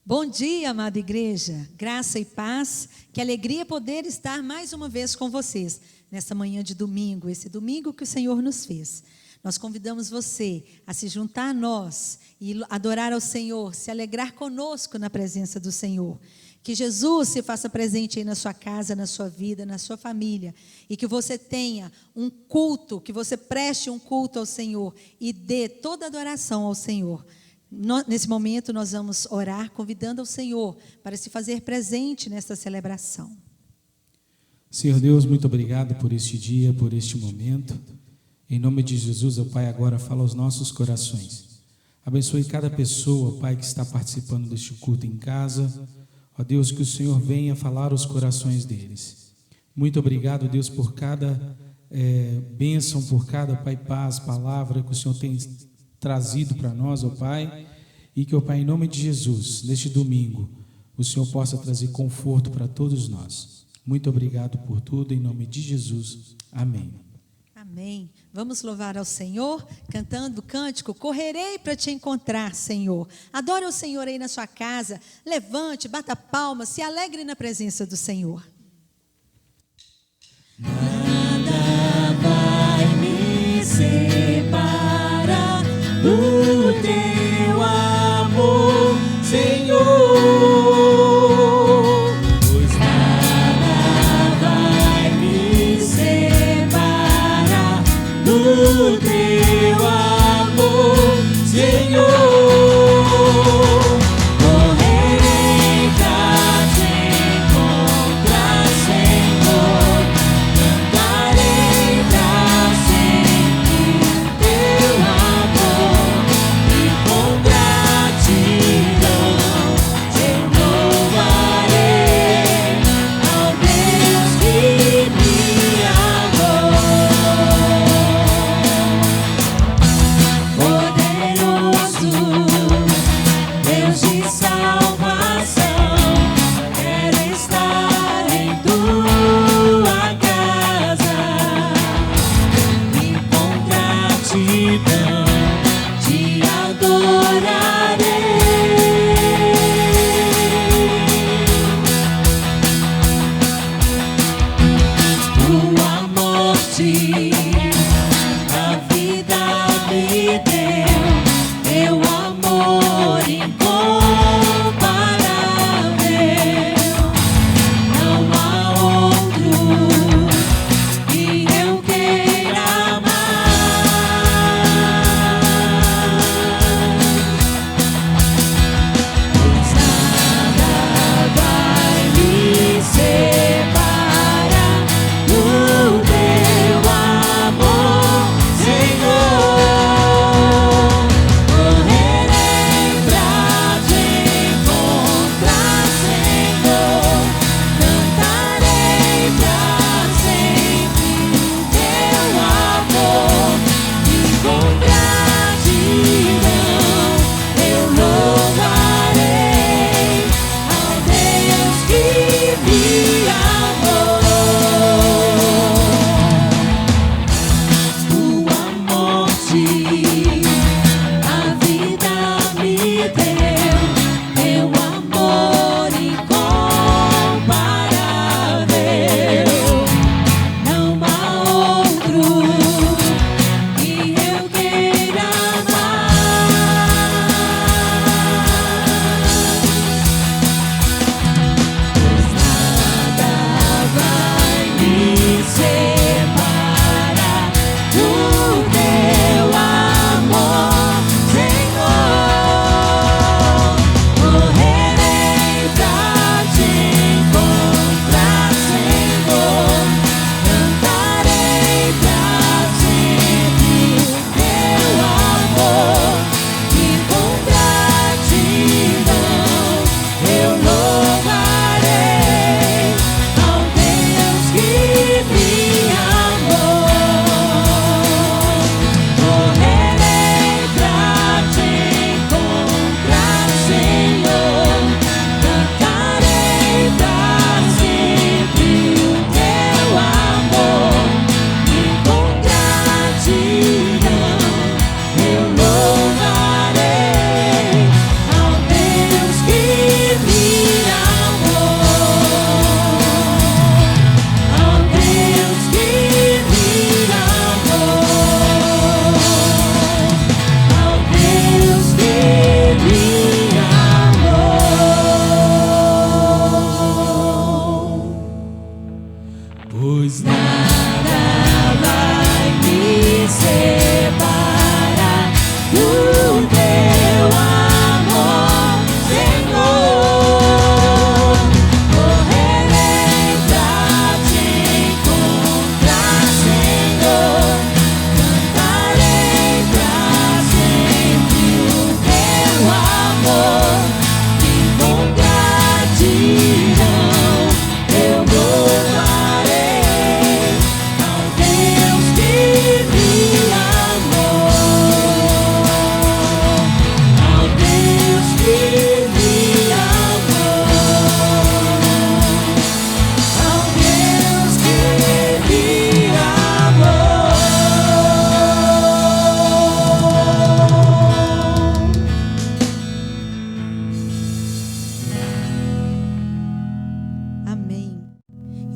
Bom dia, amada igreja, graça e paz, que alegria poder estar mais uma vez com vocês, nesta manhã de domingo, esse domingo que o Senhor nos fez. Nós convidamos você a se juntar a nós e adorar ao Senhor, se alegrar conosco na presença do Senhor. Que Jesus se faça presente aí na sua casa, na sua vida, na sua família, e que você tenha um culto, que você preste um culto ao Senhor e dê toda a adoração ao Senhor. Nesse momento nós vamos orar, convidando ao Senhor para se fazer presente nesta celebração. Senhor Deus, muito obrigado por este dia, por este momento. Em nome de Jesus, ó Pai, agora fala aos nossos corações. Abençoe cada pessoa, ó Pai, que está participando deste culto em casa. Ó Deus, que o Senhor venha falar aos corações deles. Muito obrigado, Deus, por cada bênção, por cada, Pai, paz, palavra que o Senhor tem trazido para nós, ó Pai, e que, ó Pai, em nome de Jesus, neste domingo, o Senhor possa trazer conforto para todos nós. Muito obrigado por tudo, em nome de Jesus. Amém. Amém. Vamos louvar ao Senhor, cantando o cântico, correrei para te encontrar, Senhor. Adore o Senhor aí na sua casa, levante, bata palmas, se alegre na presença do Senhor. Nada vai me separar do teu amor, Senhor, pois nada vai me separar do teu amor, Senhor. Correrei pra te encontrar, Senhor, cantarei pra sempre teu amor, e com gratidão te louvarei ao Deus que me amou. Poderoso Deus de salvação, quero estar em tua casa e com gratidão te adorarei. Tua morte a vida me deu, teu amor incomparável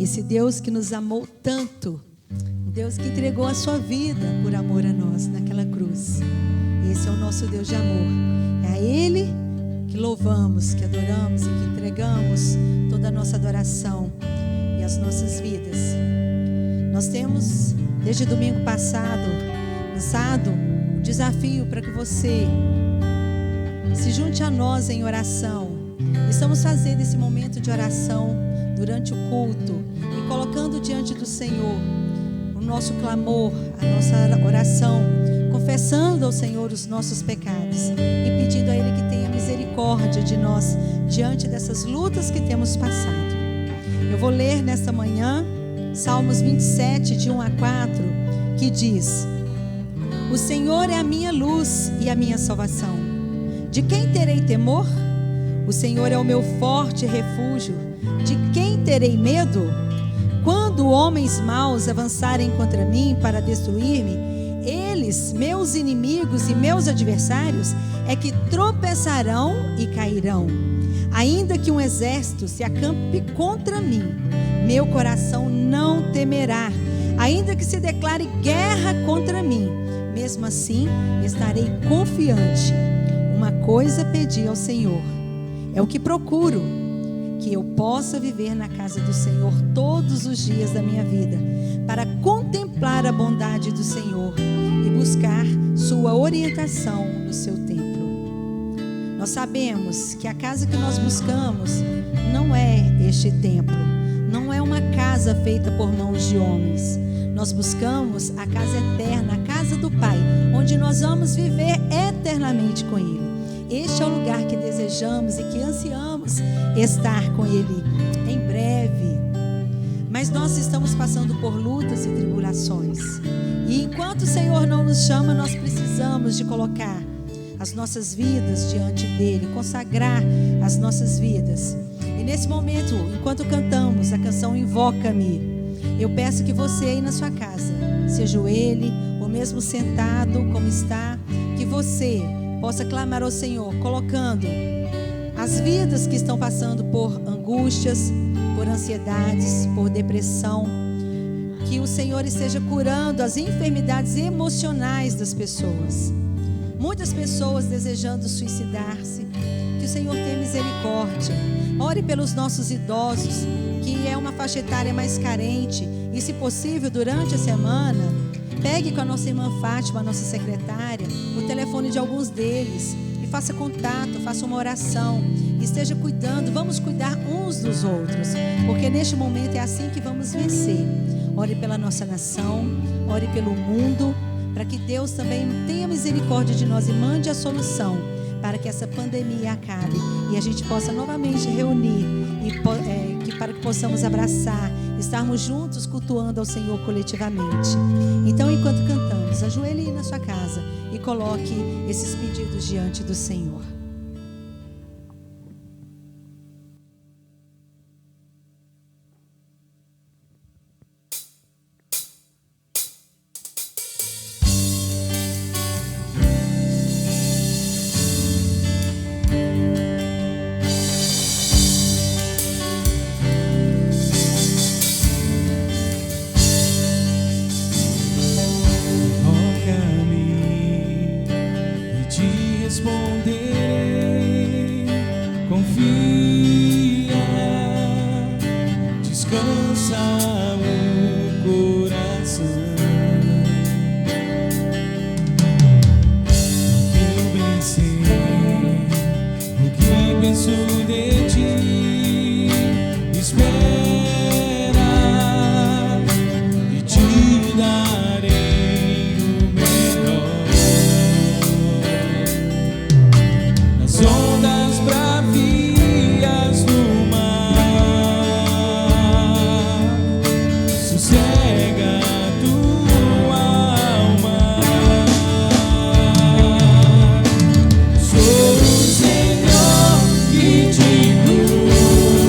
Esse Deus que nos amou tanto, um Deus que entregou a sua vida por amor a nós naquela cruz. Esse é o nosso Deus de amor. É a Ele que louvamos, que adoramos e que entregamos toda a nossa adoração e as nossas vidas. Nós temos, desde domingo passado, lançado o desafio para que você se junte a nós em oração. Estamos fazendo esse momento de oração durante o culto e colocando diante do Senhor o nosso clamor, a nossa oração, confessando ao Senhor os nossos pecados e pedindo a Ele que tenha misericórdia de nós diante dessas lutas que temos passado. Eu vou ler nesta manhã Salmos 27, de 1 a 4, que diz: O Senhor é a minha luz e a minha salvação. De quem terei temor? O Senhor é o meu forte refúgio. De quem terei medo? Quando homens maus avançarem contra mim para destruir-me, eles, meus inimigos e meus adversários, é que tropeçarão e cairão. Ainda que um exército se acampe contra mim, meu coração não temerá. Ainda que se declare guerra contra mim, mesmo assim estarei confiante. Uma coisa pedi ao Senhor, é o que procuro, que eu possa viver na casa do Senhor todos os dias da minha vida, para contemplar a bondade do Senhor e buscar sua orientação no seu templo. Nós sabemos que a casa que nós buscamos não é este templo, não é uma casa feita por mãos de homens. Nós buscamos a casa eterna, a casa do Pai, onde nós vamos viver eternamente com Ele. Este é o lugar que desejamos e que ansiamos estar com Ele em breve. Mas nós estamos passando por lutas e tribulações. E enquanto o Senhor não nos chama, nós precisamos de colocar as nossas vidas diante dEle, consagrar as nossas vidas. E nesse momento, enquanto cantamos a canção Invoca-me, eu peço que você aí na sua casa, seja ele ou mesmo sentado como está, que você possa clamar ao Senhor, colocando as vidas que estão passando por angústias, por ansiedades, por depressão, que o Senhor esteja curando as enfermidades emocionais das pessoas. Muitas pessoas desejando suicidar-se, que o Senhor tenha misericórdia. Ore pelos nossos idosos, que é uma faixa etária mais carente, e se possível durante a semana, pegue com a nossa irmã Fátima, a nossa secretária, o telefone de alguns deles e faça contato, faça uma oração, esteja cuidando, vamos cuidar uns dos outros, porque neste momento é assim que vamos vencer. Ore pela nossa nação, ore pelo mundo, para que Deus também tenha misericórdia de nós e mande a solução para que essa pandemia acabe e a gente possa novamente reunir e para que possamos abraçar, estarmos juntos cultuando ao Senhor coletivamente. Então, enquanto cantamos, ajoelhe aí na sua casa e coloque esses pedidos diante do Senhor. Senhor que te cura.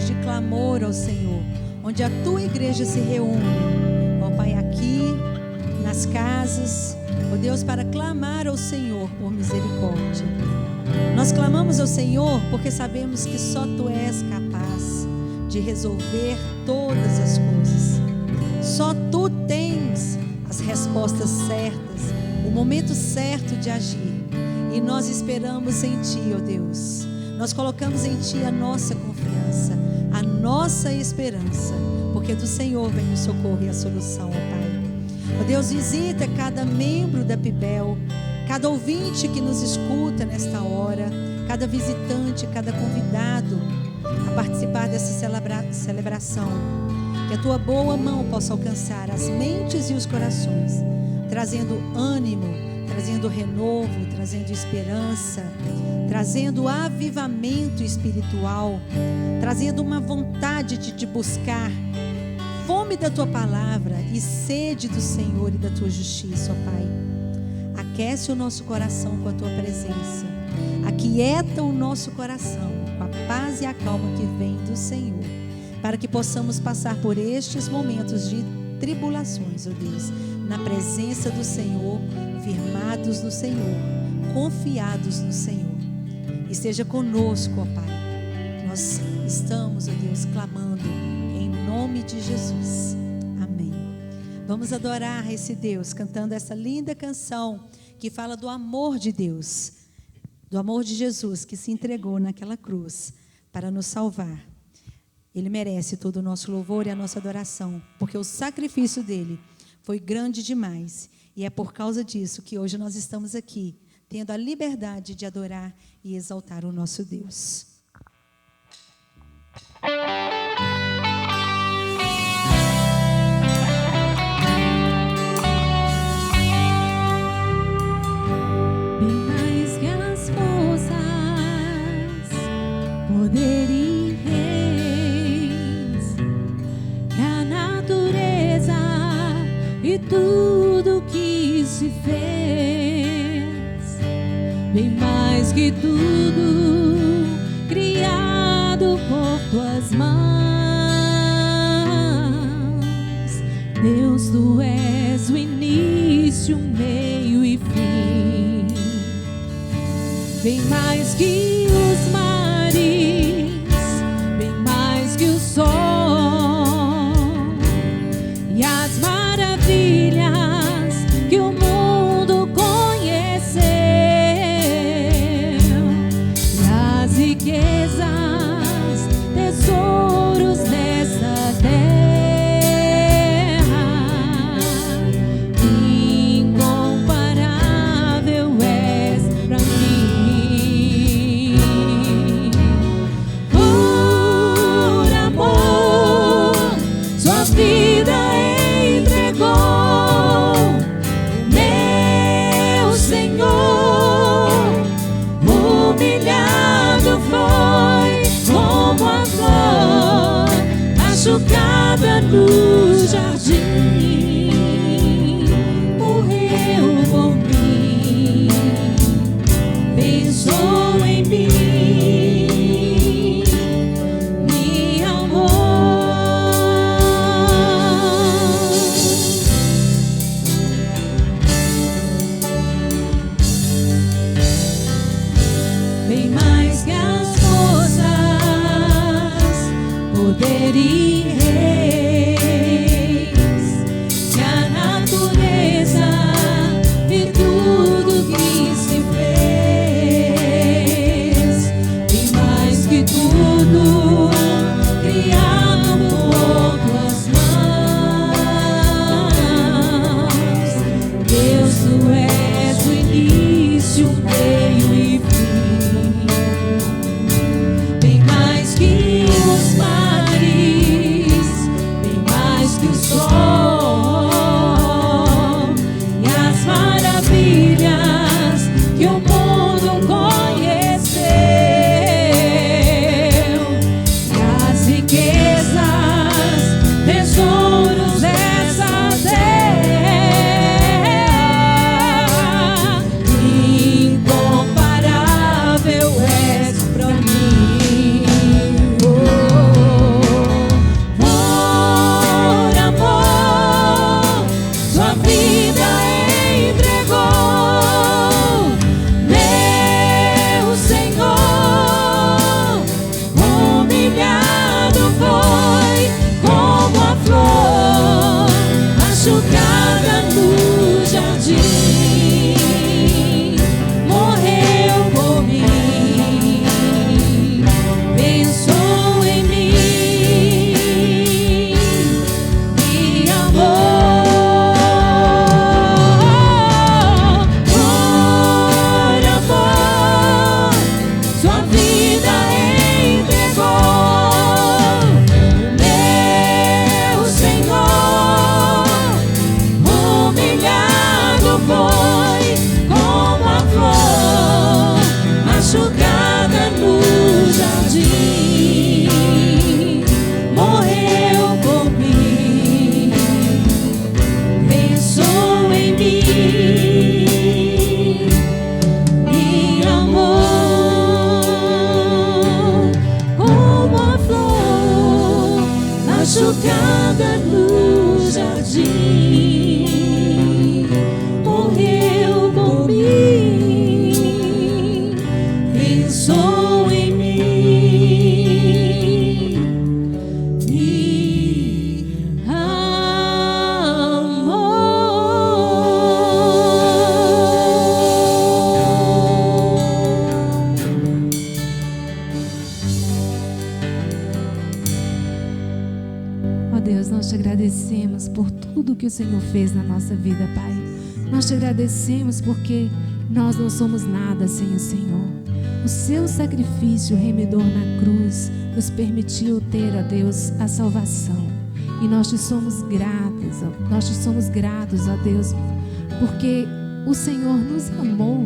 momentos de clamor ao Senhor, onde a tua igreja se reúne, ó Pai, aqui nas casas, ó Deus, para clamar ao Senhor por misericórdia. Nós clamamos ao Senhor porque sabemos que só tu és capaz de resolver todas as coisas. Só tu tens as respostas certas, o momento certo de agir. E nós esperamos em ti, ó Deus. Nós colocamos em ti a nossa confiança, a nossa esperança, porque do Senhor vem o socorro e a solução, ó Pai. Ó Deus, visita cada membro da PIBEL, cada ouvinte que nos escuta nesta hora, cada visitante, cada convidado a participar dessa celebração. Que a tua boa mão possa alcançar as mentes e os corações, trazendo ânimo, trazendo renovo, trazendo esperança, trazendo avivamento espiritual, trazendo uma vontade de te buscar, fome da tua palavra e sede do Senhor e da tua justiça, ó Pai. Aquece o nosso coração com a tua presença, aquieta o nosso coração com a paz e a calma que vem do Senhor, para que possamos passar por estes momentos de tribulações, ó Deus, na presença do Senhor, firmados no Senhor, confiados no Senhor. Esteja conosco, ó Pai. Nós estamos, ó Deus, clamando em nome de Jesus. Amém. Vamos adorar esse Deus, cantando essa linda canção que fala do amor de Deus, do amor de Jesus que se entregou naquela cruz para nos salvar. Ele merece todo o nosso louvor e a nossa adoração, porque o sacrifício dele foi grande demais. E é por causa disso que hoje nós estamos aqui, tendo a liberdade de adorar e exaltar o nosso Deus. Bem mais que as forças, poder e reis, que a natureza e tudo que se fez, bem mais que tudo criado por tuas mãos. Deus, tu és o início, meio e fim, bem mais que os mares, bem mais que o sol e as maravilhas que o mundo conheceu, e as riquezas, tesouros dessa terra. Incomparável és pra mim. Por amor, sua vida entregou. Meu Senhor, humilhado foi como a flor machucada no jardim. Morreu por mim, pensou em mim, me amou. Bem mais que as forças, poder e reis, que a natureza e tudo que se fez, bem mais que tudo criado por tuas mãos. Deus, tu és o início, o meio e fim, bem mais que os mares, bem mais que o sol e as maravilhas que o mundo conheceu, e as riquezas, tesouros dessa terra. Incomparável és pra mim. Oh, que o Senhor fez na nossa vida, Pai. Nós te agradecemos porque nós não somos nada sem o Senhor. O seu sacrifício remidor na cruz nos permitiu ter, ó Deus, a salvação. E nós te somos gratos, ó Deus, porque o Senhor nos amou.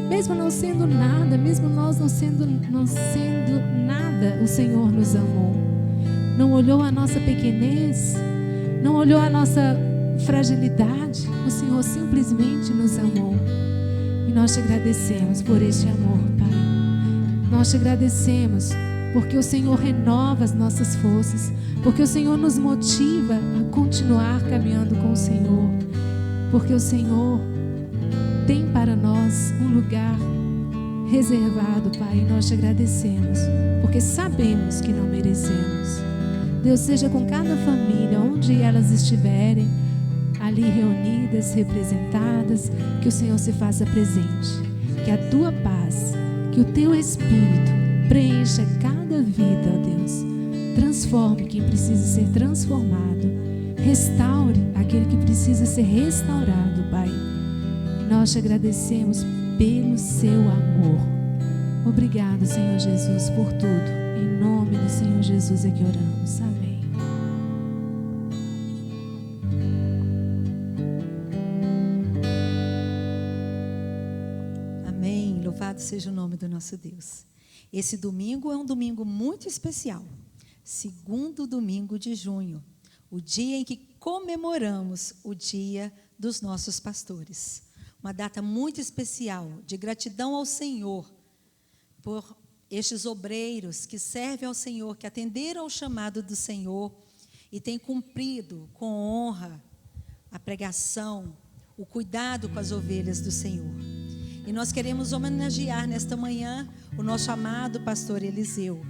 Mesmo não sendo nada, mesmo nós não sendo nada, o Senhor nos amou. Não olhou a nossa pequenez, não olhou a nossa fragilidade. O Senhor simplesmente nos amou. E nós te agradecemos por este amor, Pai. Nós te agradecemos porque o Senhor renova as nossas forças, porque o Senhor nos motiva a continuar caminhando com o Senhor, porque o Senhor tem para nós um lugar reservado, Pai. E nós te agradecemos, porque sabemos que não merecemos. Deus, seja com cada família, onde elas estiverem, ali reunidas, representadas, que o Senhor se faça presente, que a tua paz, que o teu Espírito preencha cada vida, ó Deus. Transforme quem precisa ser transformado, restaure aquele que precisa ser restaurado, Pai. Nós te agradecemos pelo seu amor. Obrigado, Senhor Jesus, por tudo. Em nome do Senhor Jesus é que oramos. Amém. Amém. Louvado seja o nome do nosso Deus. Esse domingo é um domingo muito especial. Segundo domingo de junho, o dia em que comemoramos o Dia dos Nossos Pastores. Uma data muito especial de gratidão ao Senhor por estes obreiros que servem ao Senhor, que atenderam ao chamado do Senhor e têm cumprido com honra a pregação, o cuidado com as ovelhas do Senhor. E nós queremos homenagear nesta manhã o nosso amado pastor Eliseu.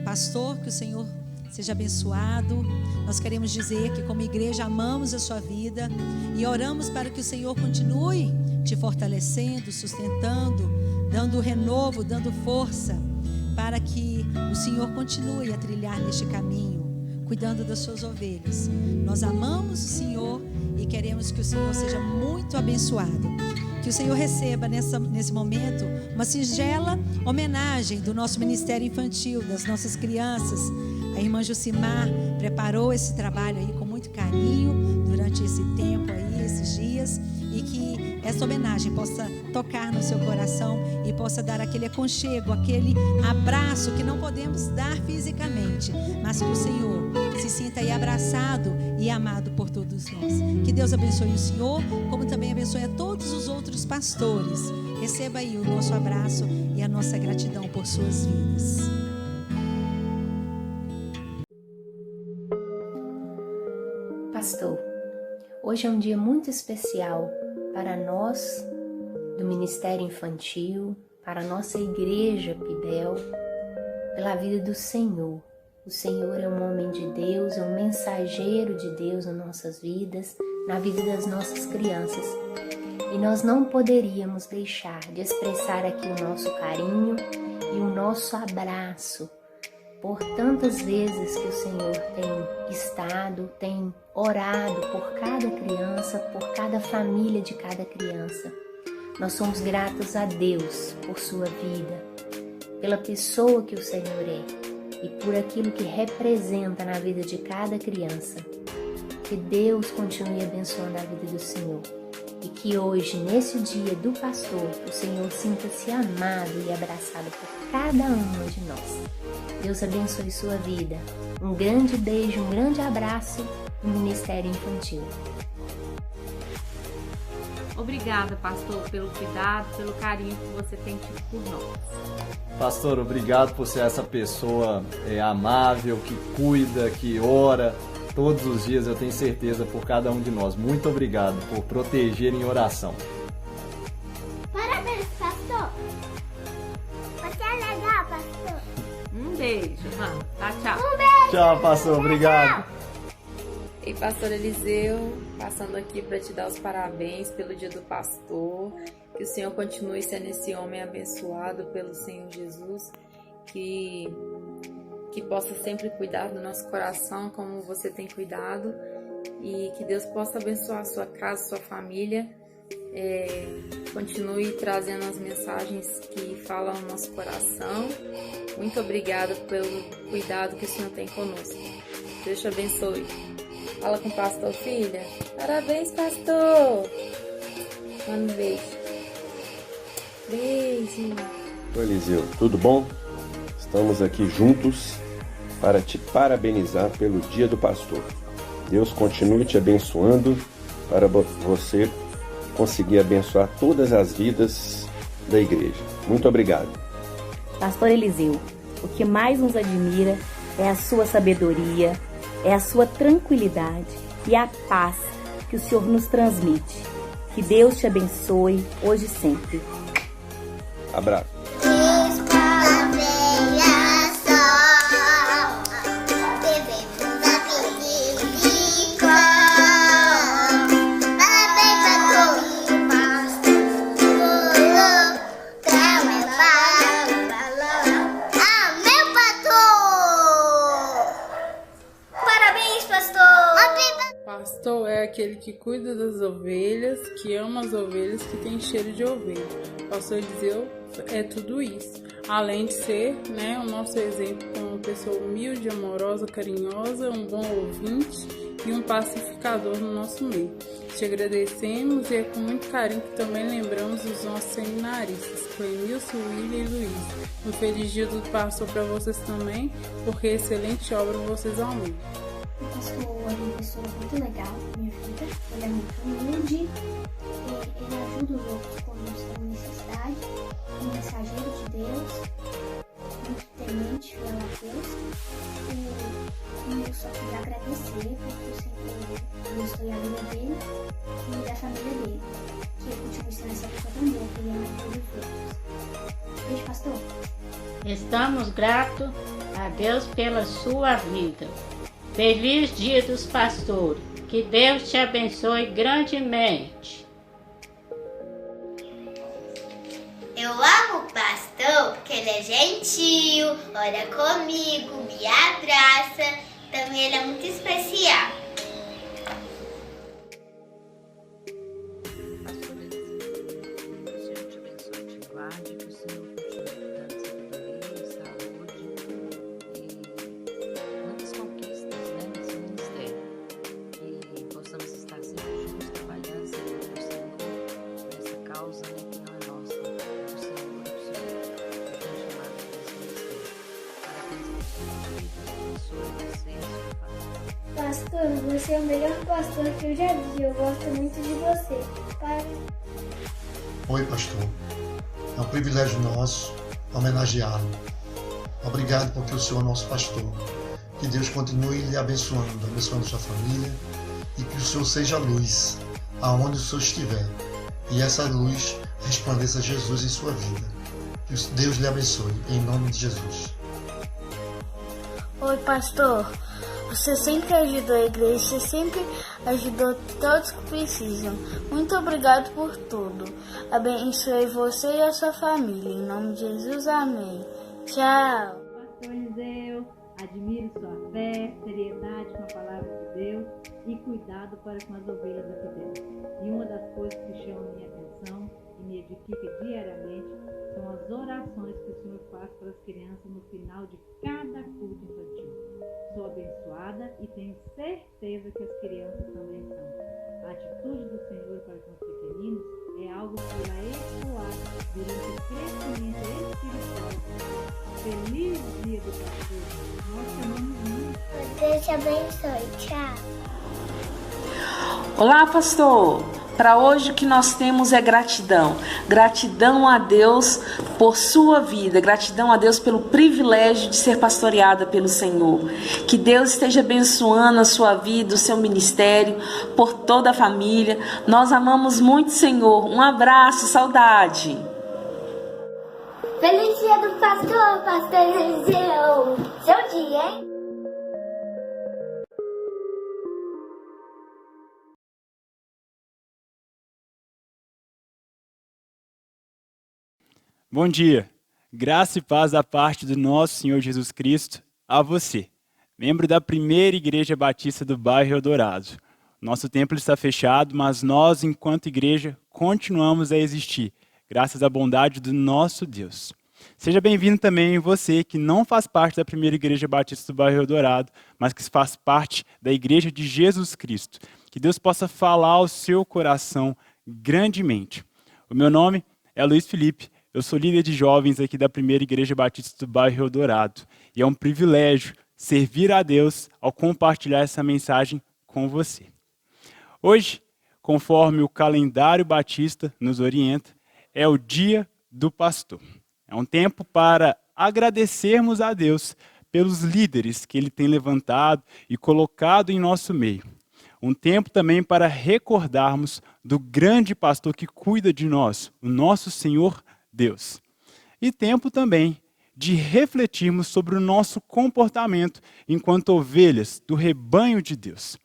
Pastor, que o Senhor seja abençoado. Nós queremos dizer que como igreja amamos a sua vida e oramos para que o Senhor continue te fortalecendo, sustentando, dando renovo, dando força, para que o Senhor continue a trilhar neste caminho, cuidando das suas ovelhas. Nós amamos o Senhor e queremos que o Senhor seja muito abençoado. Que o Senhor receba nesse momento uma singela homenagem do nosso ministério infantil, das nossas crianças. A irmã Jucimar preparou esse trabalho aí com muito carinho durante esse tempo aí, esses dias, e que essa homenagem possa tocar no seu coração e possa dar aquele aconchego, aquele abraço que não podemos dar fisicamente, mas que o Senhor se sinta aí abraçado e amado por todos nós. Que Deus abençoe o Senhor, como também abençoe a todos os outros pastores. Receba aí o nosso abraço e a nossa gratidão por suas vidas. Pastor, hoje é um dia muito especial para nós do Ministério Infantil, para a nossa igreja Pibel, pela vida do Senhor. O Senhor é um homem de Deus, é um mensageiro de Deus nas nossas vidas, na vida das nossas crianças. E nós não poderíamos deixar de expressar aqui o nosso carinho e o nosso abraço por tantas vezes que o Senhor tem estado, tem orado por cada criança, por cada família de cada criança. Nós somos gratos a Deus por sua vida, pela pessoa que o Senhor é e por aquilo que representa na vida de cada criança. Que Deus continue abençoando a vida do Senhor e que hoje, nesse dia do pastor, o Senhor sinta-se amado e abraçado por cada uma de nós. Deus abençoe sua vida. Um grande beijo, um grande abraço do Ministério Infantil. Obrigada, pastor, pelo cuidado, pelo carinho que você tem tido por nós. Pastor, obrigado por ser essa pessoa amável, que cuida, que ora todos os dias, eu tenho certeza, por cada um de nós. Muito obrigado por proteger em oração. Parabéns, pastor. Você é legal, pastor. Um beijo, mano. Tá, tchau. Um beijo. Tchau, pastor. Obrigado. Ei, pastor Eliseu, passando aqui para te dar os parabéns pelo dia do pastor, que o Senhor continue sendo esse homem abençoado pelo Senhor Jesus, que possa sempre cuidar do nosso coração como você tem cuidado e que Deus possa abençoar a sua casa, a sua família. Continue trazendo as mensagens que falam no nosso coração. Muito obrigada pelo cuidado que o Senhor tem conosco. Deus te abençoe. Fala com o pastor, filha. Parabéns, pastor. Manda um beijo. Beijo. Oi, Eliseu, tudo bom? Estamos aqui juntos para te parabenizar pelo Dia do Pastor. Deus continue te abençoando para você conseguir abençoar todas as vidas da igreja. Muito obrigado. Pastor Eliseu, o que mais nos admira é a sua sabedoria, é a sua tranquilidade e a paz que o Senhor nos transmite. Que Deus te abençoe hoje e sempre. Abraço. Pastor é aquele que cuida das ovelhas, que ama as ovelhas, que tem cheiro de ovelha. Pastor Eliseu é tudo isso. Além de ser, o nosso exemplo como uma pessoa humilde, amorosa, carinhosa, um bom ouvinte e um pacificador no nosso meio. Te agradecemos e é com muito carinho que também lembramos dos nossos seminaristas, Clemilson, William e Luiz. Um feliz dia do pastor para vocês também, porque excelente obra vocês amam. O pastor é uma pessoa muito legal na minha vida, ele é muito humilde, ele ajuda os outros quando estão em necessidade, um mensageiro de Deus, muito temente, fiel a Deus, e eu só queria agradecer porque o Senhor abençoe a vida dele e da família dele, que ele continue sendo essa pessoa tão boa que ele ama todos os outros. Beijo, pastor. Estamos gratos a Deus pela sua vida. Feliz Dia dos Pastores. Que Deus te abençoe grandemente. Eu amo o pastor porque ele é gentil, ora comigo, me abraça. Também ele é muito especial. Pastor Eliseu, que o Senhor te abençoe e te guarde, que o Senhor continue dando sabedoria, saúde e muitas conquistas nesse ministério. E possamos estar sempre juntos, trabalhando sempre com o Senhor, nessa causa que não é nossa, é do Senhor, que o Senhor tem chamado desse ministério. Parabéns por sua vida, abençoe você e sua família. Pastor, você é o melhor pastor que eu já vi. Eu gosto muito de você. Pai. Oi, pastor. É um privilégio nosso homenageá-lo. Obrigado porque o Senhor é nosso pastor. Que Deus continue lhe abençoando sua família e que o Senhor seja luz aonde o Senhor estiver. E essa luz resplandeça Jesus em sua vida. Que Deus lhe abençoe, em nome de Jesus. Oi, pastor. Você sempre ajudou a igreja, você sempre ajudou todos que precisam. Muito obrigado por tudo. Abençoe você e a sua família. Em nome de Jesus, amém. Tchau. Pastor Eliseu, admiro sua fé, seriedade com a palavra de Deus e cuidado para com as ovelhas aqui dentro. E uma das coisas que chama minha atenção e me edifica diariamente são as orações que o Senhor faz para as crianças no final de cada culto infantil. Sou abençoada e tenho certeza que as crianças também são. A atitude do Senhor para com os pequeninos é algo que irá ecoar durante o crescimento espiritual. Feliz dia do pastor. Nós te amamos muito. Deus te abençoe. Tchau. Olá, pastor. Para hoje o que nós temos é gratidão. Gratidão a Deus por sua vida. Gratidão a Deus pelo privilégio de ser pastoreada pelo Senhor. Que Deus esteja abençoando a sua vida, o seu ministério, por toda a família. Nós amamos muito, Senhor. Um abraço, saudade. Feliz dia do pastor, pastor Eliseu. Seu dia, hein? Bom dia, graça e paz da parte do nosso Senhor Jesus Cristo a você, membro da primeira Igreja Batista do bairro Eldorado. Nosso templo está fechado, mas nós, enquanto igreja, continuamos a existir, graças à bondade do nosso Deus. Seja bem-vindo também você que não faz parte da primeira Igreja Batista do Bairro Eldorado, mas que faz parte da Igreja de Jesus Cristo. Que Deus possa falar ao seu coração grandemente. O meu nome é Luiz Felipe, eu sou líder de jovens aqui da primeira Igreja Batista do Bairro Eldorado. E é um privilégio servir a Deus ao compartilhar essa mensagem com você. Hoje, conforme o calendário batista nos orienta, é o Dia do Pastor. É um tempo para agradecermos a Deus pelos líderes que Ele tem levantado e colocado em nosso meio. Um tempo também para recordarmos do grande pastor que cuida de nós, o nosso Senhor Deus. E tempo também de refletirmos sobre o nosso comportamento enquanto ovelhas do rebanho de Deus.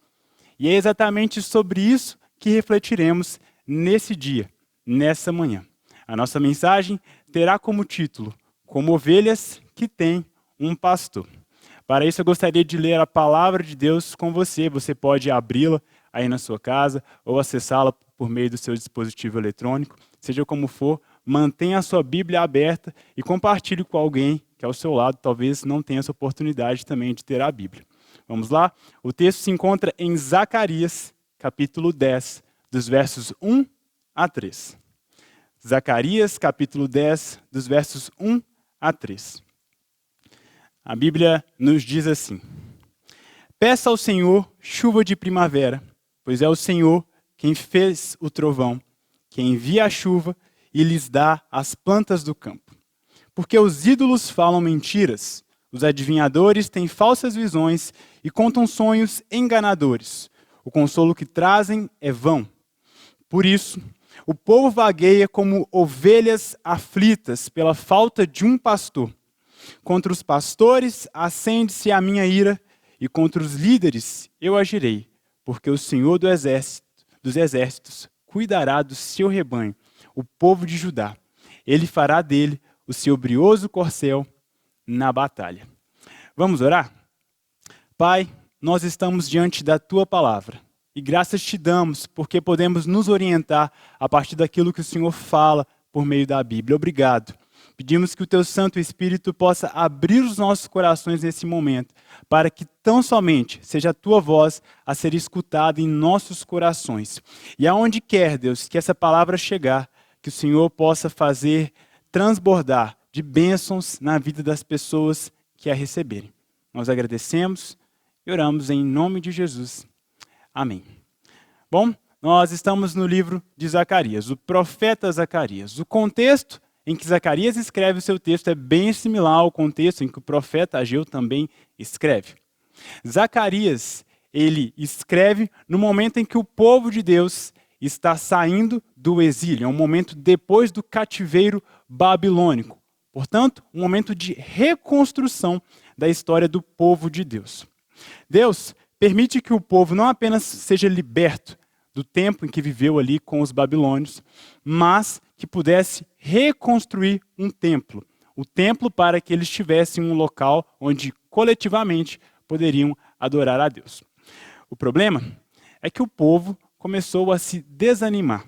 E é exatamente sobre isso que refletiremos nesse dia, nessa manhã. A nossa mensagem terá como título, Como Ovelhas que Têm um Pastor. Para isso eu gostaria de ler a palavra de Deus com você. Você pode abri-la aí na sua casa ou acessá-la por meio do seu dispositivo eletrônico. Seja como for, mantenha a sua Bíblia aberta e compartilhe com alguém que ao seu lado talvez não tenha essa oportunidade também de ter a Bíblia. Vamos lá? O texto se encontra em Zacarias, capítulo 10, dos versos 1 a 3. Zacarias, capítulo 10, dos versos 1 a 3. A Bíblia nos diz assim: Peça ao Senhor chuva de primavera, pois é o Senhor quem fez o trovão, quem envia a chuva e lhes dá as plantas do campo. Porque os ídolos falam mentiras, os adivinhadores têm falsas visões e contam sonhos enganadores. O consolo que trazem é vão. Por isso, o povo vagueia como ovelhas aflitas pela falta de um pastor. Contra os pastores acende-se a minha ira, e contra os líderes eu agirei, porque o Senhor dos exércitos cuidará do seu rebanho, o povo de Judá. Ele fará dele o seu brioso corcel na batalha. Vamos orar? Pai, nós estamos diante da tua palavra. E graças te damos, porque podemos nos orientar a partir daquilo que o Senhor fala por meio da Bíblia. Obrigado. Pedimos que o teu Santo Espírito possa abrir os nossos corações nesse momento, para que tão somente seja a tua voz a ser escutada em nossos corações. E aonde quer, Deus, que essa palavra chegar, que o Senhor possa fazer transbordar de bênçãos na vida das pessoas que a receberem. Nós agradecemos e oramos em nome de Jesus. Amém. Bom, nós estamos no livro de Zacarias, o profeta Zacarias. O contexto em que Zacarias escreve o seu texto é bem similar ao contexto em que o profeta Ageu também escreve. Zacarias, ele escreve no momento em que o povo de Deus está saindo do exílio. É um momento depois do cativeiro babilônico. Portanto, um momento de reconstrução da história do povo de Deus. Deus permite que o povo não apenas seja liberto do tempo em que viveu ali com os babilônios, mas que pudesse reconstruir um templo. O templo para que eles tivessem um local onde coletivamente poderiam adorar a Deus. O problema é que o povo começou a se desanimar.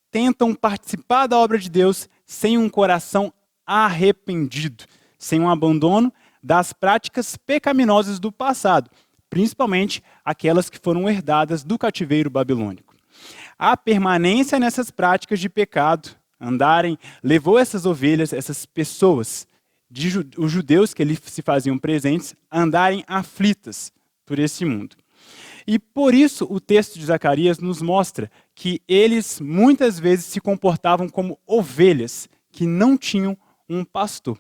Tentam participar da obra de Deus sem um coração arrependido, sem um abandono das práticas pecaminosas do passado, principalmente aquelas que foram herdadas do cativeiro babilônico. A permanência nessas práticas de pecado, levou essas ovelhas, essas pessoas, os judeus que ali se faziam presentes, a andarem aflitas por esse mundo. E por isso o texto de Zacarias nos mostra que eles muitas vezes se comportavam como ovelhas que não tinham um pastor,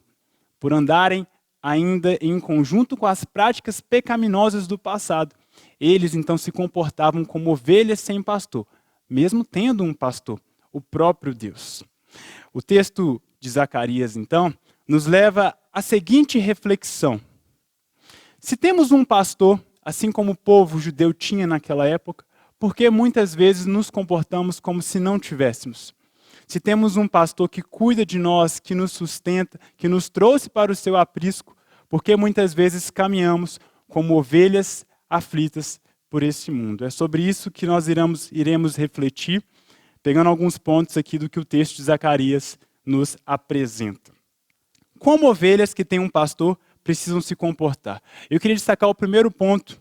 por andarem ainda em conjunto com as práticas pecaminosas do passado. Eles então se comportavam como ovelhas sem pastor, mesmo tendo um pastor, o próprio Deus. O texto de Zacarias, então, nos leva à seguinte reflexão. Se temos um pastor, assim como o povo judeu tinha naquela época, por que muitas vezes nos comportamos como se não tivéssemos? Se temos um pastor que cuida de nós, que nos sustenta, que nos trouxe para o seu aprisco, porque muitas vezes caminhamos como ovelhas aflitas por esse mundo. É sobre isso que nós iremos refletir, pegando alguns pontos aqui do que o texto de Zacarias nos apresenta. Como ovelhas que têm um pastor precisam se comportar? Eu queria destacar o primeiro ponto.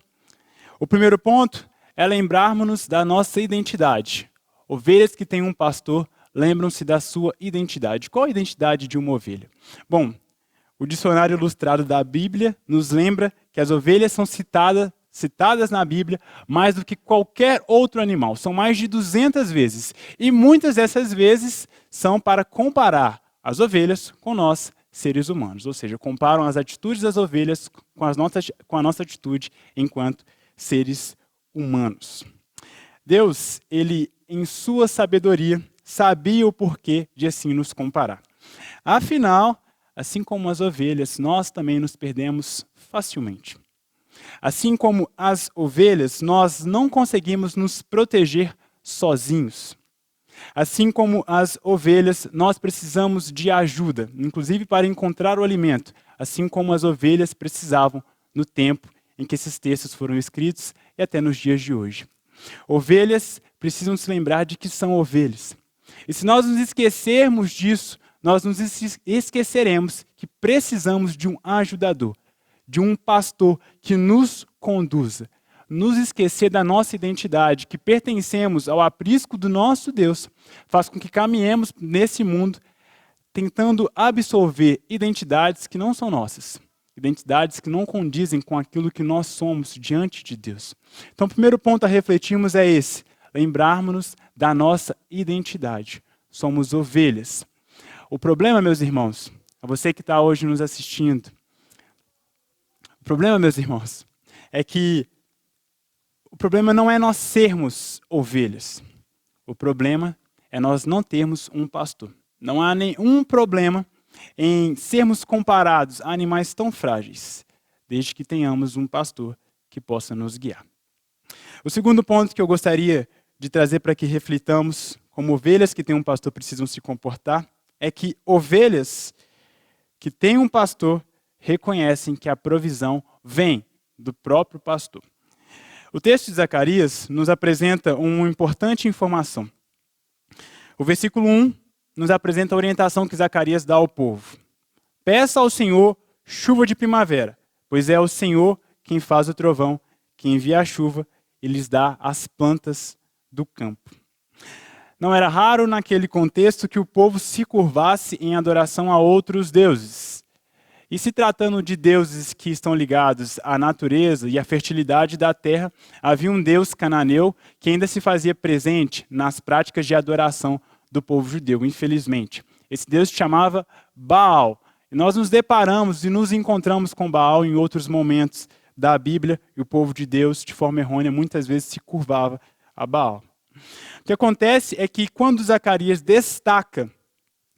O primeiro ponto é lembrarmos-nos da nossa identidade. Ovelhas que têm um pastor lembram-se da sua identidade. Qual a identidade de uma ovelha? Bom, o dicionário ilustrado da Bíblia nos lembra que as ovelhas são citadas na Bíblia mais do que qualquer outro animal. São mais de 200 vezes. E muitas dessas vezes são para comparar as ovelhas com nós, seres humanos. Ou seja, comparam as atitudes das ovelhas com a nossa atitude enquanto seres humanos. Deus, ele, em sua sabedoria, sabia o porquê de assim nos comparar. Afinal, assim como as ovelhas, nós também nos perdemos facilmente. Assim como as ovelhas, nós não conseguimos nos proteger sozinhos. Assim como as ovelhas, nós precisamos de ajuda, inclusive para encontrar o alimento, assim como as ovelhas precisavam no tempo em que esses textos foram escritos e até nos dias de hoje. Ovelhas precisam se lembrar de que são ovelhas. E se nós nos esquecermos disso, nós nos esqueceremos que precisamos de um ajudador, de um pastor que nos conduza. Nos esquecer da nossa identidade, que pertencemos ao aprisco do nosso Deus, faz com que caminhemos nesse mundo tentando absorver identidades que não são nossas, identidades que não condizem com aquilo que nós somos diante de Deus. Então, o primeiro ponto a refletirmos é esse: lembrarmos-nos da nossa identidade. Somos ovelhas. O problema, meus irmãos, a você que está hoje nos assistindo, o problema, meus irmãos, é que o problema não é nós sermos ovelhas. O problema é nós não termos um pastor. Não há nenhum problema em sermos comparados a animais tão frágeis, desde que tenhamos um pastor que possa nos guiar. O segundo ponto que eu gostaria de trazer para que reflitamos como ovelhas que têm um pastor precisam se comportar é que ovelhas que têm um pastor reconhecem que a provisão vem do próprio pastor. O texto de Zacarias nos apresenta uma importante informação. O versículo 1 nos apresenta a orientação que Zacarias dá ao povo. Peça ao Senhor chuva de primavera, pois é o Senhor quem faz o trovão, quem envia a chuva e lhes dá as plantas do campo. Não era raro naquele contexto que o povo se curvasse em adoração a outros deuses. E se tratando de deuses que estão ligados à natureza e à fertilidade da terra, havia um deus cananeu que ainda se fazia presente nas práticas de adoração do povo judeu, infelizmente. Esse deus se chamava Baal. E nós nos deparamos e nos encontramos com Baal em outros momentos da Bíblia, e o povo de Deus, de forma errônea, muitas vezes se curvava a Baal. O que acontece é que quando Zacarias destaca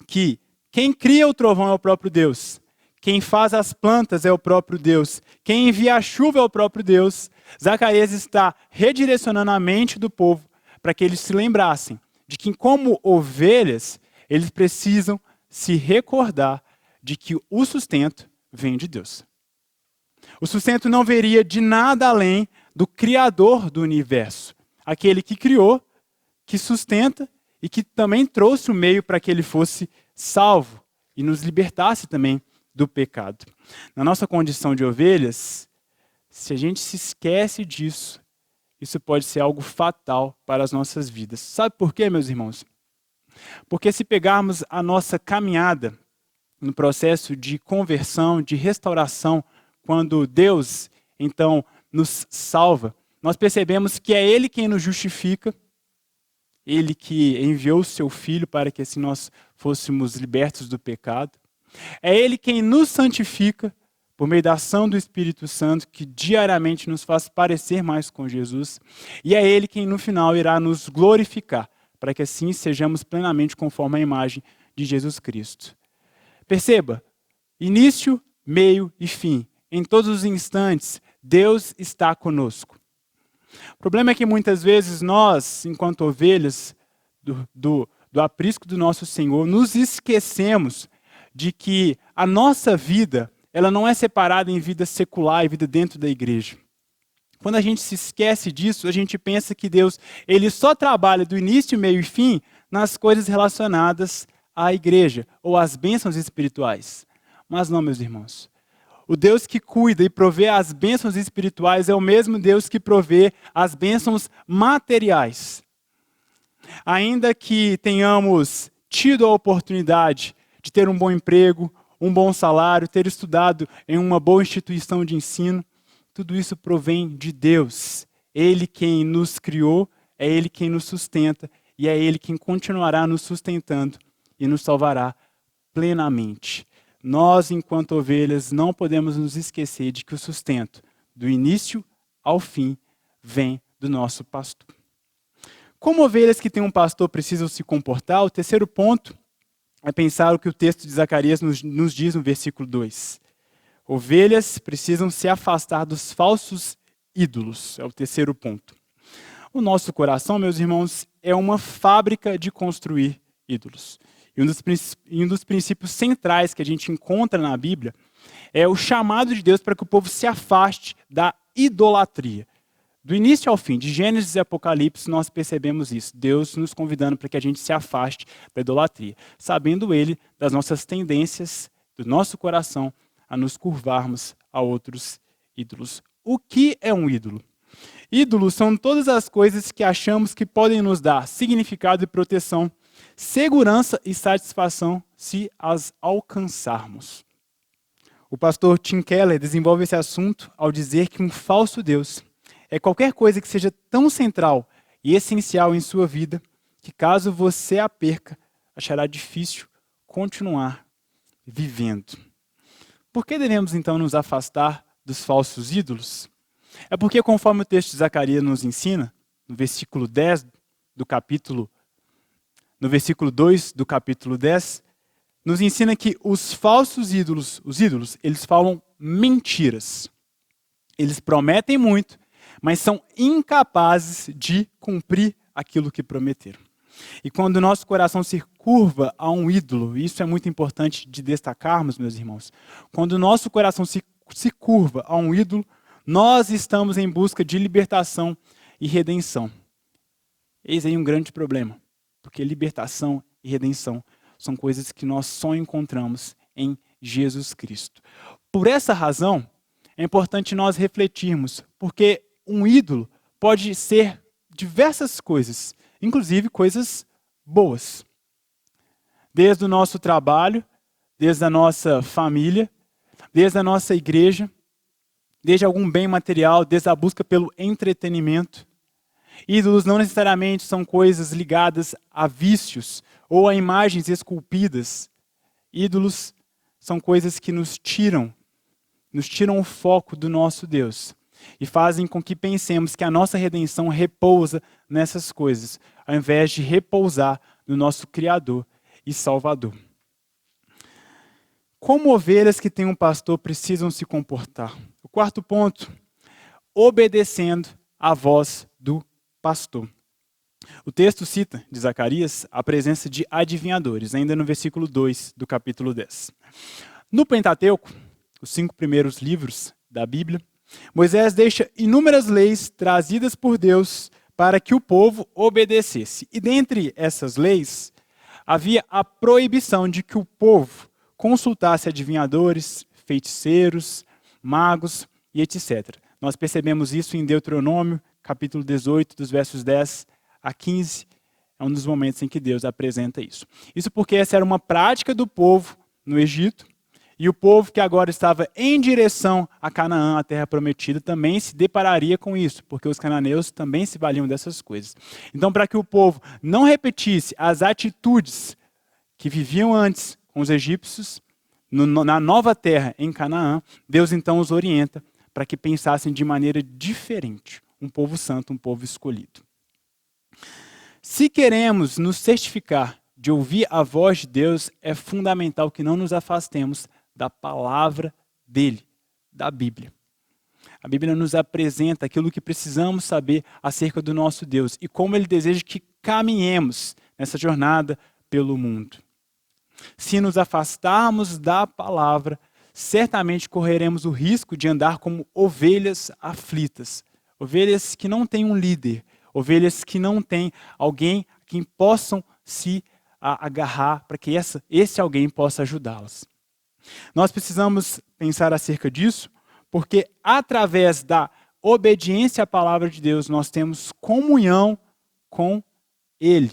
que quem cria o trovão é o próprio Deus, quem faz as plantas é o próprio Deus, quem envia a chuva é o próprio Deus, Zacarias está redirecionando a mente do povo para que eles se lembrassem de que, como ovelhas, eles precisam se recordar de que o sustento vem de Deus. O sustento não viria de nada além do Criador do universo, aquele que criou, que sustenta e que também trouxe o meio para que ele fosse salvo e nos libertasse também do pecado. Na nossa condição de ovelhas, se a gente se esquece disso, isso pode ser algo fatal para as nossas vidas. Sabe por quê, meus irmãos? Porque se pegarmos a nossa caminhada no processo de conversão, de restauração, quando Deus, então, nos salva, nós percebemos que é Ele quem nos justifica, Ele que enviou o Seu Filho para que assim nós fôssemos libertos do pecado. É Ele quem nos santifica por meio da ação do Espírito Santo, que diariamente nos faz parecer mais com Jesus. E é Ele quem no final irá nos glorificar, para que assim sejamos plenamente conforme a imagem de Jesus Cristo. Perceba, início, meio e fim. Em todos os instantes, Deus está conosco. O problema é que muitas vezes nós, enquanto ovelhas do aprisco do nosso Senhor, nos esquecemos de que a nossa vida, ela não é separada em vida secular e vida dentro da igreja. Quando a gente se esquece disso, a gente pensa que Deus ele só trabalha do início, meio e fim nas coisas relacionadas à igreja ou às bênçãos espirituais. Mas não, meus irmãos. O Deus que cuida e provê as bênçãos espirituais é o mesmo Deus que provê as bênçãos materiais. Ainda que tenhamos tido a oportunidade de ter um bom emprego, um bom salário, ter estudado em uma boa instituição de ensino, tudo isso provém de Deus. Ele quem nos criou, é Ele quem nos sustenta e é Ele quem continuará nos sustentando e nos salvará plenamente. Nós, enquanto ovelhas, não podemos nos esquecer de que o sustento, do início ao fim, vem do nosso pastor. Como ovelhas que têm um pastor precisam se comportar, o terceiro ponto é pensar o que o texto de Zacarias nos diz no versículo 2. Ovelhas precisam se afastar dos falsos ídolos, é o terceiro ponto. O nosso coração, meus irmãos, é uma fábrica de construir ídolos. E um dos princípios centrais que a gente encontra na Bíblia é o chamado de Deus para que o povo se afaste da idolatria. Do início ao fim, de Gênesis e Apocalipse, nós percebemos isso. Deus nos convidando para que a gente se afaste da idolatria, sabendo Ele das nossas tendências, do nosso coração, a nos curvarmos a outros ídolos. O que é um ídolo? Ídolos são todas as coisas que achamos que podem nos dar significado e proteção, segurança e satisfação se as alcançarmos. O pastor Tim Keller desenvolve esse assunto ao dizer que um falso Deus é qualquer coisa que seja tão central e essencial em sua vida que, caso você a perca, achará difícil continuar vivendo. Por que devemos, então, nos afastar dos falsos ídolos? É porque, conforme o texto de Zacarias nos ensina, no versículo 10 do capítulo, no versículo 2 do capítulo 10, nos ensina que os falsos ídolos, eles falam mentiras. Eles prometem muito, mas são incapazes de cumprir aquilo que prometeram. E quando o nosso coração se curva a um ídolo, e isso é muito importante de destacarmos, meus irmãos, quando o nosso coração se curva a um ídolo, nós estamos em busca de libertação e redenção. Eis aí um grande problema, porque libertação e redenção são coisas que nós só encontramos em Jesus Cristo. Por essa razão, é importante nós refletirmos, porque um ídolo pode ser diversas coisas, inclusive coisas boas. Desde o nosso trabalho, desde a nossa família, desde a nossa igreja, desde algum bem material, desde a busca pelo entretenimento. Ídolos não necessariamente são coisas ligadas a vícios ou a imagens esculpidas. Ídolos são coisas que nos tiram o foco do nosso Deus e fazem com que pensemos que a nossa redenção repousa nessas coisas, ao invés de repousar no nosso Criador e Salvador. Como ovelhas que têm um pastor precisam se comportar? O quarto ponto, obedecendo à voz do pastor. O texto cita, de Zacarias, a presença de adivinhadores, ainda no versículo 2 do capítulo 10. No Pentateuco, os 5 primeiros livros da Bíblia, Moisés deixa inúmeras leis trazidas por Deus para que o povo obedecesse. E dentre essas leis, havia a proibição de que o povo consultasse adivinhadores, feiticeiros, magos e etc. Nós percebemos isso em Deuteronômio, capítulo 18, dos versos 10 a 15. É um dos momentos em que Deus apresenta isso. Isso porque essa era uma prática do povo no Egito, e o povo que agora estava em direção a Canaã, a terra prometida, também se depararia com isso, porque os cananeus também se valiam dessas coisas. Então, para que o povo não repetisse as atitudes que viviam antes com os egípcios, na nova terra em Canaã, Deus então os orienta para que pensassem de maneira diferente. Um povo santo, um povo escolhido. Se queremos nos certificar de ouvir a voz de Deus, é fundamental que não nos afastemos da palavra dele, da Bíblia. A Bíblia nos apresenta aquilo que precisamos saber acerca do nosso Deus e como ele deseja que caminhemos nessa jornada pelo mundo. Se nos afastarmos da palavra, certamente correremos o risco de andar como ovelhas aflitas, ovelhas que não têm um líder, ovelhas que não têm alguém a quem possam se agarrar para que esse alguém possa ajudá-las. Nós precisamos pensar acerca disso, porque através da obediência à palavra de Deus, nós temos comunhão com Ele.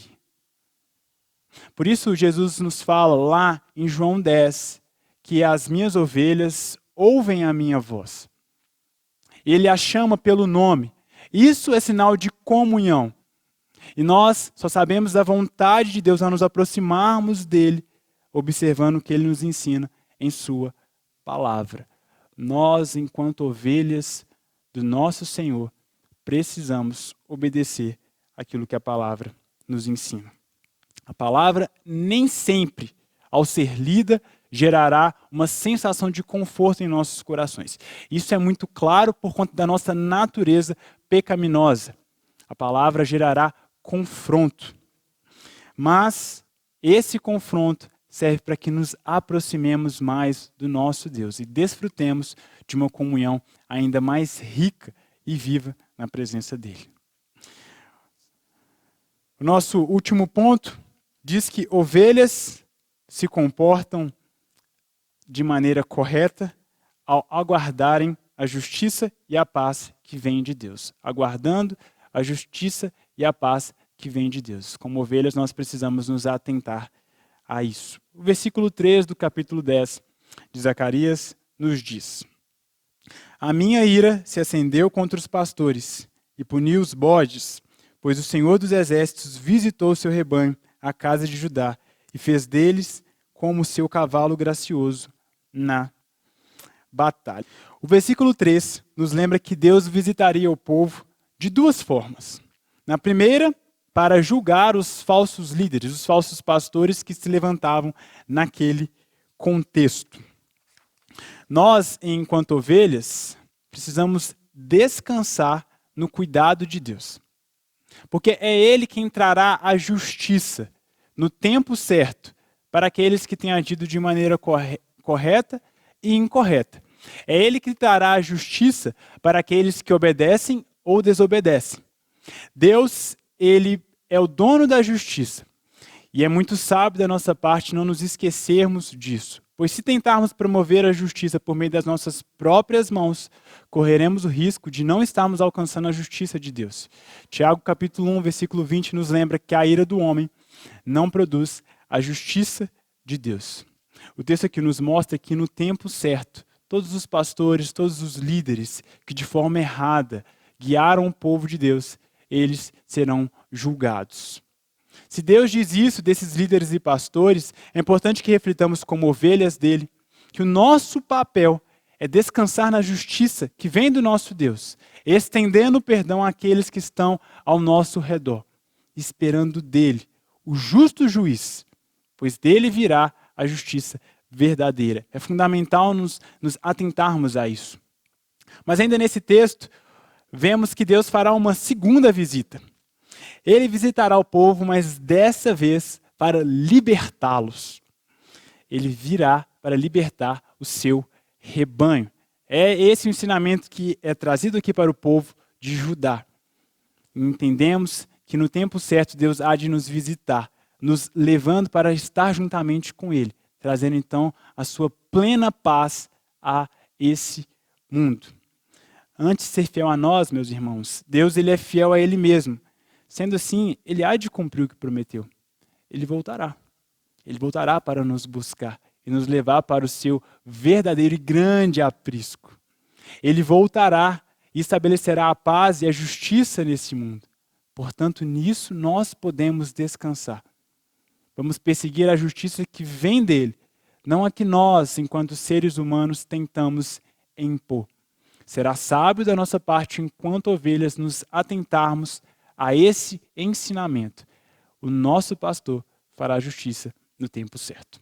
Por isso, Jesus nos fala lá em João 10, que as minhas ovelhas ouvem a minha voz. Ele a chama pelo nome. Isso é sinal de comunhão. E nós só sabemos da vontade de Deus ao nos aproximarmos dele, observando o que ele nos ensina em sua palavra. Nós, enquanto ovelhas do nosso Senhor, precisamos obedecer aquilo que a palavra nos ensina. A palavra nem sempre, ao ser lida, gerará uma sensação de conforto em nossos corações. Isso é muito claro por conta da nossa natureza pecaminosa. A palavra gerará confronto. Mas esse confronto serve para que nos aproximemos mais do nosso Deus e desfrutemos de uma comunhão ainda mais rica e viva na presença dele. O nosso último ponto diz que ovelhas se comportam de maneira correta ao aguardarem a justiça e a paz que vem de Deus. Aguardando a justiça e a paz que vem de Deus. Como ovelhas, nós precisamos nos atentar a isso. O versículo 3 do capítulo 10 de Zacarias nos diz: A minha ira se acendeu contra os pastores e puniu os bodes, pois o Senhor dos Exércitos visitou o seu rebanho, a casa de Judá, e fez deles como seu cavalo gracioso na batalha. O versículo 3 nos lembra que Deus visitaria o povo de duas formas. Na primeira, para julgar os falsos líderes, os falsos pastores que se levantavam naquele contexto. Nós, enquanto ovelhas, precisamos descansar no cuidado de Deus. Porque é Ele quem trará a justiça no tempo certo para aqueles que têm agido de maneira correta e incorreta. É Ele que trará a justiça para aqueles que obedecem ou desobedecem. Deus, Ele é o dono da justiça. E é muito sábio da nossa parte não nos esquecermos disso. Pois se tentarmos promover a justiça por meio das nossas próprias mãos, correremos o risco de não estarmos alcançando a justiça de Deus. Tiago capítulo 1, versículo 20 nos lembra que a ira do homem não produz a justiça de Deus. O texto aqui nos mostra que no tempo certo, todos os pastores, todos os líderes que de forma errada guiaram o povo de Deus, eles serão julgados. Se Deus diz isso desses líderes e pastores, é importante que reflitamos como ovelhas dele, que o nosso papel é descansar na justiça que vem do nosso Deus, estendendo o perdão àqueles que estão ao nosso redor, esperando dele, o justo juiz, pois dele virá a justiça verdadeira. É fundamental nos atentarmos a isso. Mas ainda nesse texto, vemos que Deus fará uma segunda visita. Ele visitará o povo, mas dessa vez para libertá-los. Ele virá para libertar o seu rebanho. É esse o ensinamento que é trazido aqui para o povo de Judá. Entendemos que no tempo certo Deus há de nos visitar, nos levando para estar juntamente com Ele, trazendo então a sua plena paz a esse mundo. Antes de ser fiel a nós, meus irmãos, Deus ele é fiel a Ele mesmo. Sendo assim, Ele há de cumprir o que prometeu. Ele voltará. Ele voltará para nos buscar e nos levar para o seu verdadeiro e grande aprisco. Ele voltará e estabelecerá a paz e a justiça nesse mundo. Portanto, nisso nós podemos descansar. Vamos perseguir a justiça que vem dele, não a que nós, enquanto seres humanos, tentamos impor. Será sábio da nossa parte, enquanto ovelhas, nos atentarmos a esse ensinamento. O nosso pastor fará justiça no tempo certo.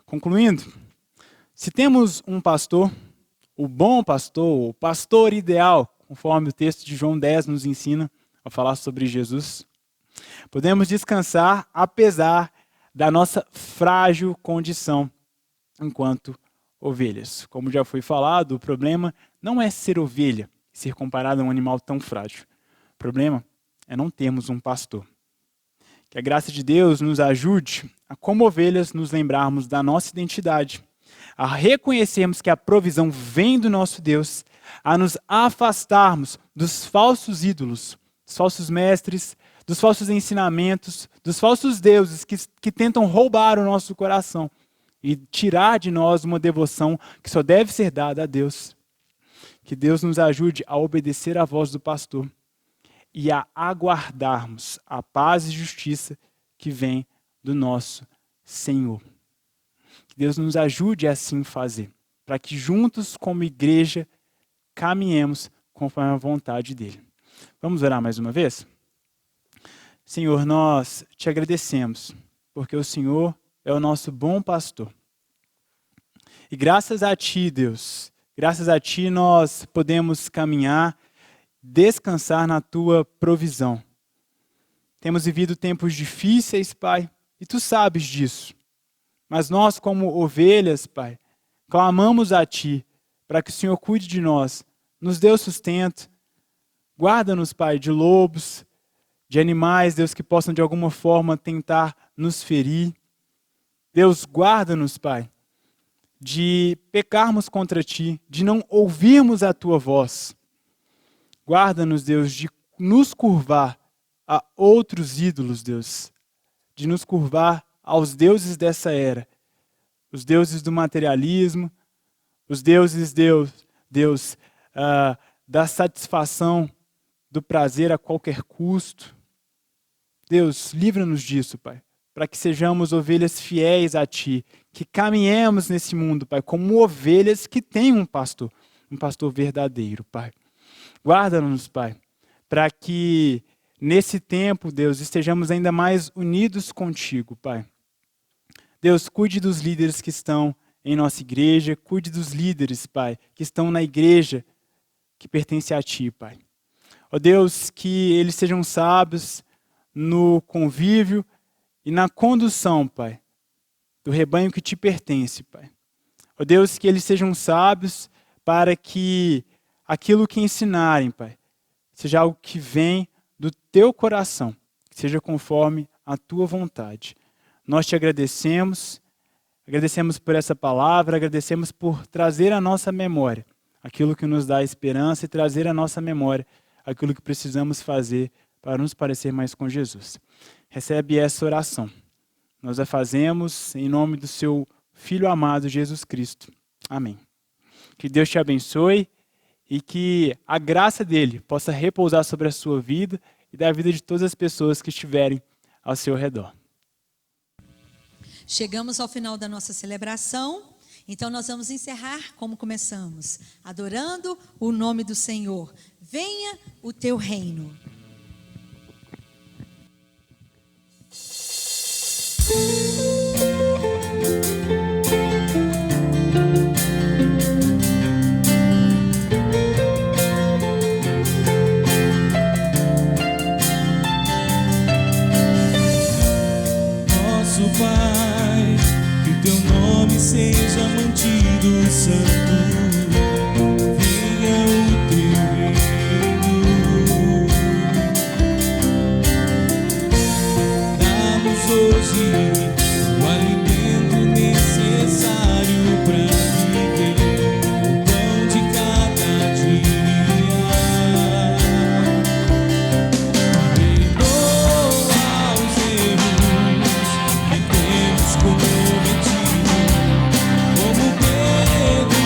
Concluindo, se temos um pastor, o bom pastor, o pastor ideal, conforme o texto de João 10 nos ensina a falar sobre Jesus, podemos descansar apesar da nossa frágil condição enquanto ovelhas. Como já foi falado, o problema não é ser ovelha, ser comparado a um animal tão frágil. O problema é não termos um pastor. Que a graça de Deus nos ajude a, como ovelhas, nos lembrarmos da nossa identidade, a reconhecermos que a provisão vem do nosso Deus, a nos afastarmos dos falsos ídolos, dos falsos mestres, dos falsos ensinamentos, dos falsos deuses que tentam roubar o nosso coração e tirar de nós uma devoção que só deve ser dada a Deus. Que Deus nos ajude a obedecer à voz do pastor e a aguardarmos a paz e justiça que vem do nosso Senhor. Que Deus nos ajude a assim fazer, para que juntos, como igreja, caminhemos conforme a vontade dEle. Vamos orar mais uma vez? Senhor, nós te agradecemos, porque o Senhor é o nosso bom pastor. E graças a Ti, Deus, graças a Ti nós podemos caminhar, descansar na Tua provisão. Temos vivido tempos difíceis, Pai, e Tu sabes disso. Mas nós, como ovelhas, Pai, clamamos a Ti para que o Senhor cuide de nós, nos dê o sustento. Guarda-nos, Pai, de lobos, de animais, Deus, que possam de alguma forma tentar nos ferir. Deus, guarda-nos, Pai, de pecarmos contra Ti, de não ouvirmos a Tua voz. Guarda-nos, Deus, de nos curvar a outros ídolos, Deus, de nos curvar aos deuses dessa era, os deuses do materialismo, os deuses, Deus, da satisfação, do prazer a qualquer custo. Deus, livra-nos disso, Pai, para que sejamos ovelhas fiéis a Ti, que caminhemos nesse mundo, Pai, como ovelhas que têm um pastor verdadeiro, Pai. Guarda-nos, Pai, para que nesse tempo, Deus, estejamos ainda mais unidos contigo, Pai. Deus, cuide dos líderes que estão em nossa igreja, cuide dos líderes, Pai, que estão na igreja que pertence a Ti, Pai. Ó Deus, que eles sejam sábios no convívio e na condução, Pai, do rebanho que Te pertence, Pai. Ó Deus, que eles sejam sábios para que aquilo que ensinarem, Pai, seja algo que vem do Teu coração, que seja conforme a Tua vontade. Nós Te agradecemos por essa palavra, agradecemos por trazer à nossa memória aquilo que nos dá esperança e trazer à nossa memória aquilo que precisamos fazer para nos parecer mais com Jesus. Recebe essa oração. Nós a fazemos em nome do Seu Filho amado, Jesus Cristo. Amém. Que Deus te abençoe e que a graça dEle possa repousar sobre a sua vida e da vida de todas as pessoas que estiverem ao seu redor. Chegamos ao final da nossa celebração, então nós vamos encerrar como começamos, adorando o nome do Senhor. Venha o Teu reino. Nosso Pai, que Teu nome seja mantido santo. Venha o Teu reino. Dá-nos hoje o alimento necessário para viver, o pão de cada dia. Perdoa os erros que temos cometido, como Pedro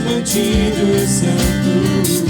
mantido santo.